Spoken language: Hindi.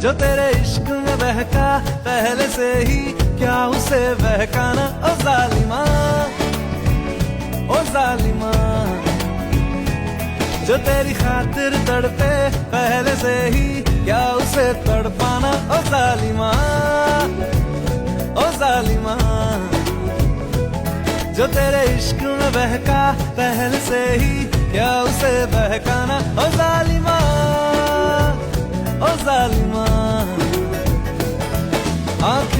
जो तेरे इश्क में बहका पहले से ही, क्या उसे बहकाना। ओ जालिमा, ओ जालिमा, जो तेरी खातिर तड़पे पहले से ही, क्या उसे तड़पाना। ओ जालिमा, ओ जालिमा, जो तेरे इश्क में बहका पहले से ही, क्या उसे बहकाना। ओ जालिमा, ओ जालिमा, आंखें